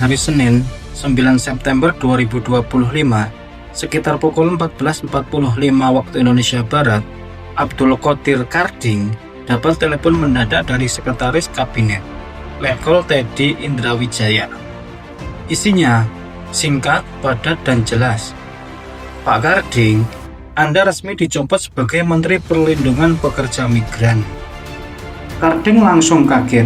hari Senin, 9 September 2025, sekitar pukul 14.45 waktu Indonesia Barat, Abdul Qodir Karding dapat telepon mendadak dari Sekretaris Kabinet, Letkol Teddy Indrawijaya. Isinya singkat, padat, dan jelas. Pak Karding, Anda resmi dicopot sebagai Menteri Perlindungan Pekerja Migran. Karding langsung kaget.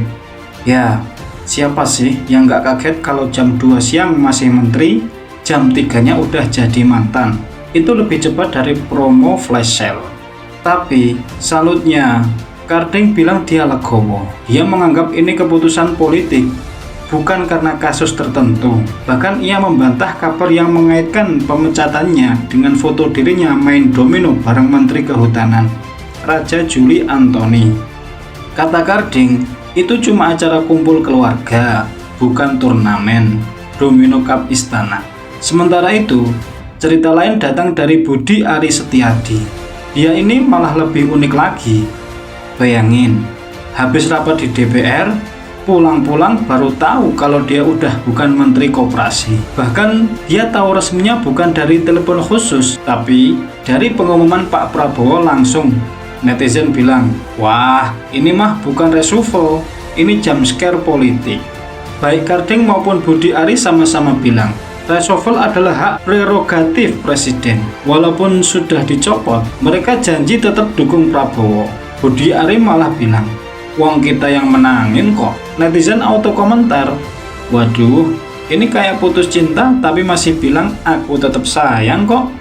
Ya, siapa sih yang nggak kaget kalau jam 2 siang masih menteri, jam 3-nya udah jadi mantan. Itu lebih cepat dari promo flash sale. Tapi, salutnya, Karding bilang dia legowo. Dia menganggap ini keputusan politik, bukan karena kasus tertentu. Bahkan ia membantah kabar yang mengaitkan pemecatannya dengan foto dirinya main domino bareng Menteri Kehutanan, Raja Juli Antoni. Kata Karding, itu cuma acara kumpul keluarga, bukan turnamen Domino Cup Istana. Sementara itu, cerita lain datang dari Budi Ari Setiadi. Dia ini malah lebih unik lagi. Bayangin, habis rapat di DPR, pulang-pulang baru tahu kalau dia udah bukan Menteri Koperasi. Bahkan dia tahu resminya bukan dari telepon khusus, tapi dari pengumuman Pak Prabowo langsung. Netizen bilang, wah ini mah bukan reshuffle, ini jump scare politik. Baik Karding maupun Budi Ari sama-sama bilang, reshuffle adalah hak prerogatif Presiden. Walaupun sudah dicopot, mereka janji tetap dukung Prabowo. Budi Ari malah bilang, wong kita yang menangin kok. Netizen auto komentar, waduh ini kayak putus cinta tapi masih bilang aku tetap sayang kok.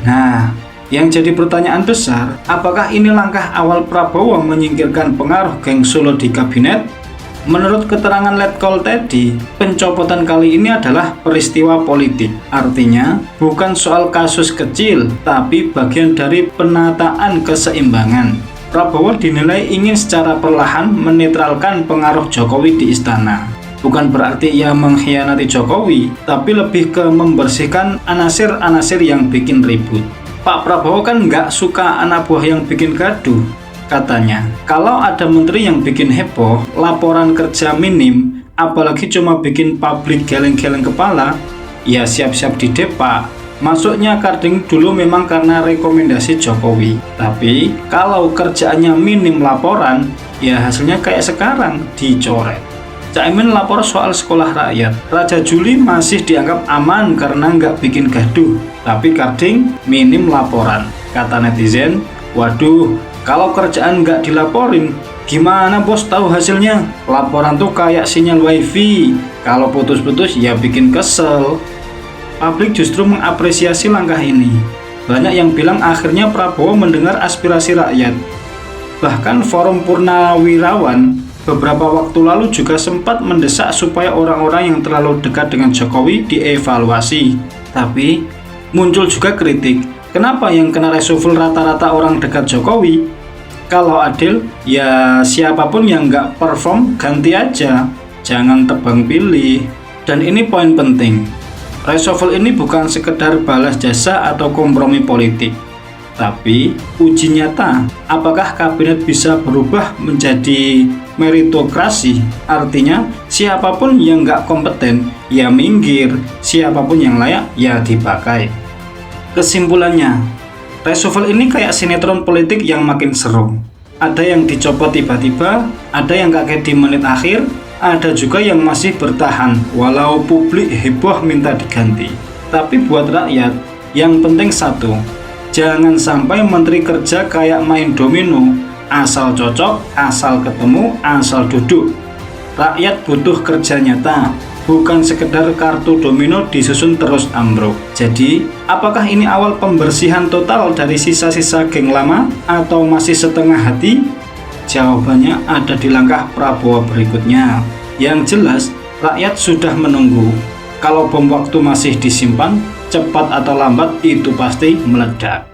Nah, yang jadi pertanyaan besar, apakah ini langkah awal Prabowo menyingkirkan pengaruh geng Solo di kabinet? Menurut keterangan Letkol Teddy, pencopotan kali ini adalah peristiwa politik. Artinya, bukan soal kasus kecil, tapi bagian dari penataan keseimbangan. Prabowo dinilai ingin secara perlahan menetralkan pengaruh Jokowi di istana. Bukan berarti ia mengkhianati Jokowi, tapi lebih ke membersihkan anasir-anasir yang bikin ribut. Pak Prabowo kan nggak suka anak buah yang bikin gaduh. Katanya, kalau ada menteri yang bikin heboh, laporan kerja minim, apalagi cuma bikin publik geleng-geleng kepala, ya siap-siap didepak. Masuknya Karding dulu memang karena rekomendasi Jokowi. Tapi, kalau kerjaannya minim laporan, ya hasilnya kayak sekarang, dicoret. Caimin lapor soal sekolah rakyat. Raja Juli masih dianggap aman karena nggak bikin gaduh. Tapi Karding minim laporan. Kata netizen, waduh, kalau kerjaan nggak dilaporin, gimana bos tahu hasilnya? Laporan tuh kayak sinyal wifi. Kalau putus-putus ya bikin kesel. Publik justru mengapresiasi langkah ini. Banyak yang bilang akhirnya Prabowo mendengar aspirasi rakyat. Bahkan Forum Purnawirawan beberapa waktu lalu juga sempat mendesak supaya orang-orang yang terlalu dekat dengan Jokowi dievaluasi. Tapi muncul juga kritik, kenapa yang kena reshuffle rata-rata orang dekat Jokowi? Kalau adil, ya siapapun yang nggak perform ganti aja, jangan tebang pilih. Dan ini poin penting, reshuffle ini bukan sekedar balas jasa atau kompromi politik, tapi uji nyata, apakah kabinet bisa berubah menjadi meritokrasi? Artinya, siapapun yang nggak kompeten, ya minggir, siapapun yang layak, ya dipakai. Kesimpulannya, reshuffle ini kayak sinetron politik yang makin seru. Ada yang dicopot tiba-tiba, ada yang kaget di menit akhir, ada juga yang masih bertahan, walau publik heboh minta diganti. Tapi buat rakyat, yang penting satu, jangan sampai menteri kerja kayak main domino, asal cocok, asal ketemu, asal duduk. Rakyat butuh kerja nyata, bukan sekedar kartu domino disusun terus ambruk. Jadi, apakah ini awal pembersihan total dari sisa-sisa geng lama atau masih setengah hati? Jawabannya ada di langkah Prabowo berikutnya. Yang jelas, rakyat sudah menunggu. Kalau bom waktu masih disimpan, cepat atau lambat itu pasti meledak.